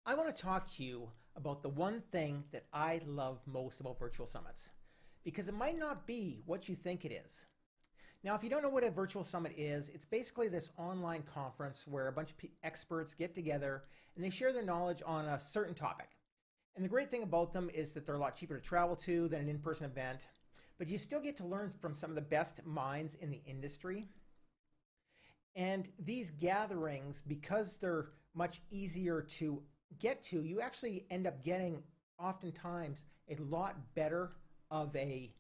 I want to talk to you about the one thing that I love most about virtual summits, because it might not be what you think it is. Now, if you don't know what a virtual summit is, it's basically this online conference where a bunch of experts get together and they share their knowledge on a certain topic. And the great thing about them is that they're a lot cheaper to travel to than an in-person event, but you still get to learn from some of the best minds in the industry. And these gatherings, because they're much easier to get to, you actually end up getting oftentimes a lot better of a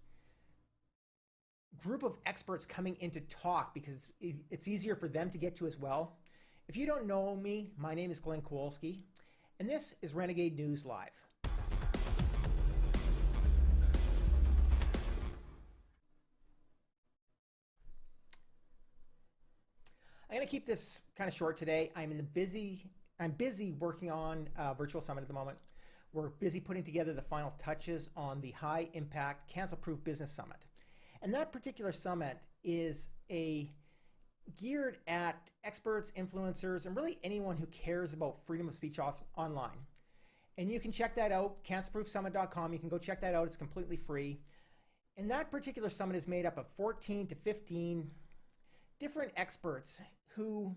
group of experts coming in to talk because it's easier for them to get to as well. If you don't know me, my name is Glenn Kowalski, and this is Renegade News Live. I'm going to keep this kind of short today. I'm busy working on a virtual summit at the moment. We're busy putting together the final touches on the high impact cancel proof business summit. And that particular summit is geared at experts, influencers, and really anyone who cares about freedom of speech online. And you can check that out, cancelproofsummit.com. You can go check that out. It's completely free. And that particular summit is made up of 14 to 15 different experts who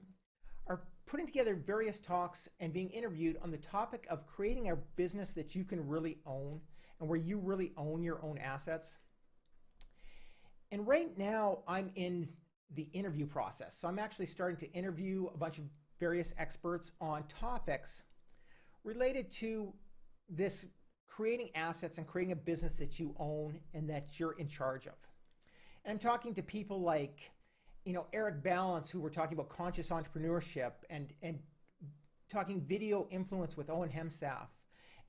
are putting together various talks and being interviewed on the topic of creating a business that you can really own and where you really own your own assets. And right now I'm in the interview process. So I'm actually starting to interview a bunch of various experts on topics related to this creating assets and creating a business that you own and that you're in charge of. And I'm talking to people like Eric Balance, who we're talking about conscious entrepreneurship and talking video influence with Owen Hemsaf.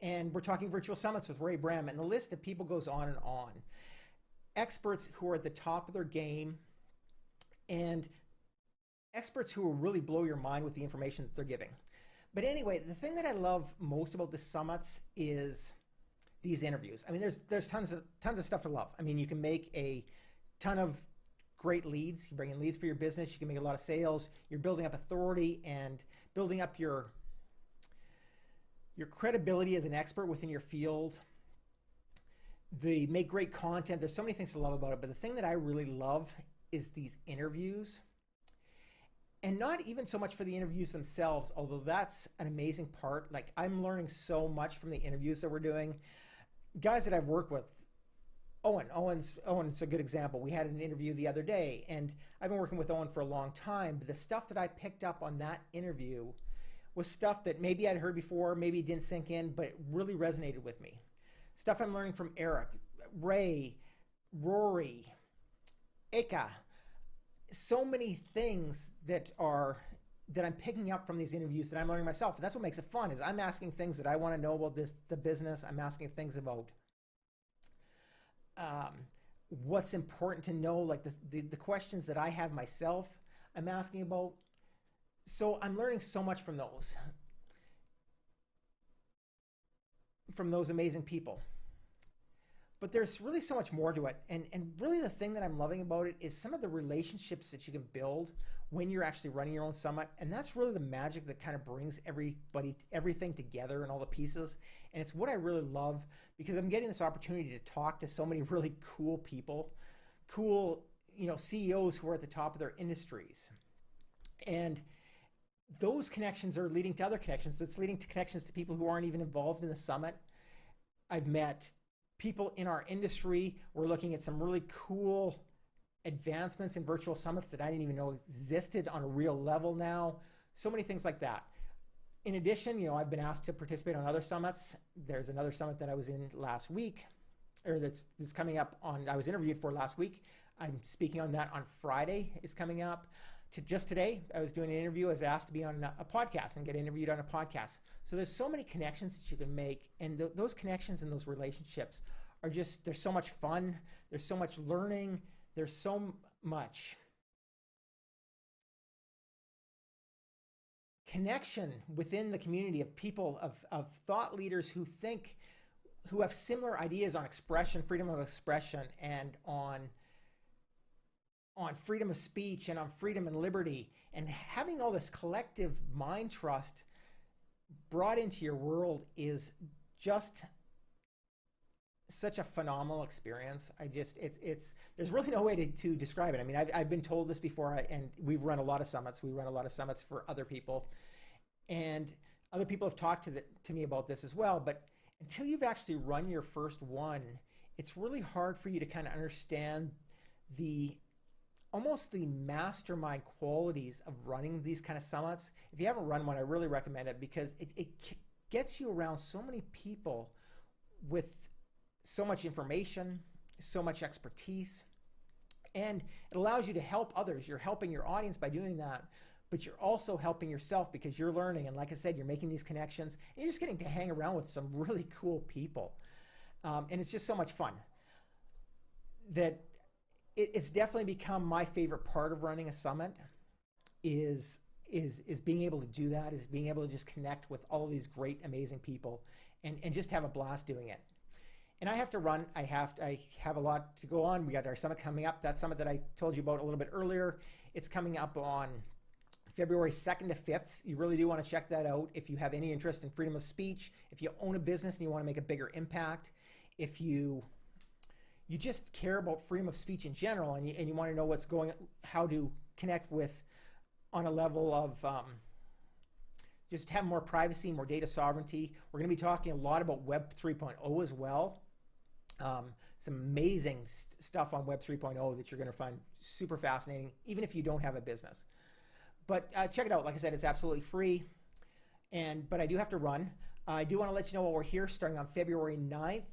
And we're talking virtual summits with Ray Bram, and the list of people goes on and on. Experts who are at the top of their game and experts who will really blow your mind with the information that they're giving. But anyway, the thing that I love most about the summits is these interviews. I mean, there's tons of stuff to love. I mean, you can make a ton of great leads. You bring in leads for your business. You can make a lot of sales. You're building up authority and building up your credibility as an expert within your field. They make great content. There's so many things to love about it. But the thing that I really love is these interviews. And not even so much for the interviews themselves, although that's an amazing part. Like, I'm learning so much from the interviews that we're doing. Guys that I've worked with, Owen's a good example. We had an interview the other day, and I've been working with Owen for a long time, but the stuff that I picked up on that interview was stuff that maybe I'd heard before, maybe it didn't sink in, but it really resonated with me. Stuff I'm learning from Eric, Ray, Rory, Eka. So many things that I'm picking up from these interviews that I'm learning myself. And that's what makes it fun, is I'm asking things that I want to know about the business. I'm asking things about what's important to know, like the questions that I have myself, I'm asking about. So I'm learning so much from those amazing people. But there's really so much more to it. And really the thing that I'm loving about it is some of the relationships that you can build when you're actually running your own summit. And that's really the magic that kind of brings everything together and all the pieces. And it's what I really love, because I'm getting this opportunity to talk to so many really cool people, cool, CEOs who are at the top of their industries. And those connections are leading to other connections. It's leading to connections to people who aren't even involved in the summit. I've met people in our industry. We're looking at some really cool advancements in virtual summits that I didn't even know existed on a real level now. So many things like that. In addition, I've been asked to participate on other summits. There's another summit that I was in last week, or that's coming up I was interviewed for last week. I'm speaking on that on Friday. Is coming up. Just today, I was doing an interview. I was asked to be on a podcast and get interviewed on a podcast. So there's so many connections that you can make, and those connections and those relationships are they're so much fun. There's so much learning. There's so much connection within the community of people, of thought leaders who have similar ideas on expression, freedom of expression, and on freedom of speech and on freedom and liberty, and having all this collective mind trust brought into your world is just such a phenomenal experience. It's there's really no way to describe it. I mean, I've been told this before, and we've run a lot of summits. We run a lot of summits for other people, and other people have talked to me about this as well. But until you've actually run your first one, it's really hard for you to kind of understand the almost the mastermind qualities of running these kind of summits. If you haven't run one, I really recommend it, because it gets you around so many people with so much information, so much expertise, and it allows you to help others. You're helping your audience by doing that, but you're also helping yourself because you're learning. And like I said, you're making these connections, and you're just getting to hang around with some really cool people. And it's just so much fun that it's definitely become my favorite part of running a summit is being able to do that, is being able to just connect with all of these great, amazing people and just have a blast doing it. And I have to run. I have a lot to go on. We got our summit coming up. That summit that I told you about a little bit earlier, it's coming up on February 2nd to 5th. You really do want to check that out if you have any interest in freedom of speech, if you own a business and you want to make a bigger impact, if you just care about freedom of speech in general, and you want to know how to connect with on a level of just have more privacy, more data sovereignty. We're going to be talking a lot about Web 3.0 as well. Some amazing stuff on Web 3.0 that you're going to find super fascinating, even if you don't have a business. But check it out. Like I said, it's absolutely free. But I do have to run. I do want to let you know while we're here, starting on February 9th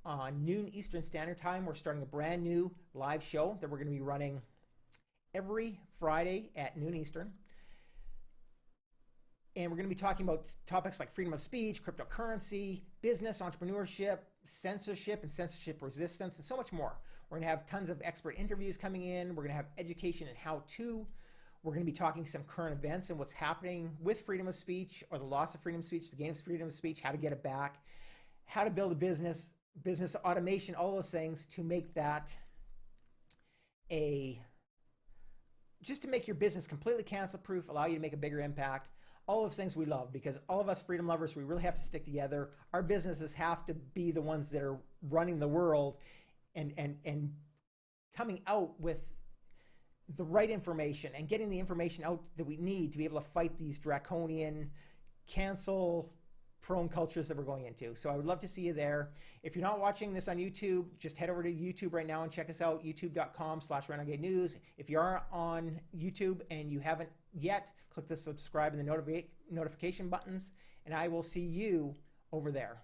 on noon Eastern Standard Time, we're starting a brand new live show that we're going to be running every Friday at noon Eastern. And we're going to be talking about topics like freedom of speech, cryptocurrency, business, entrepreneurship, censorship and censorship resistance, and so much more. We're going to have tons of expert interviews coming in. We're going to have education and how-to. We're going to be talking some current events and what's happening with freedom of speech, or the loss of freedom of speech, the gain of freedom of speech, how to get it back, how to build a business automation, all those things to make that just to make your business completely cancel proof, allow you to make a bigger impact. All those things we love, because all of us freedom lovers, we really have to stick together. Our businesses have to be the ones that are running the world and coming out with the right information and getting the information out that we need to be able to fight these draconian, cancel-prone cultures that we're going into. So I would love to see you there. If you're not watching this on YouTube, just head over to YouTube right now and check us out, youtube.com/Renegade News. If you are on YouTube and you haven't yet, click the subscribe and the notification buttons, and I will see you over there.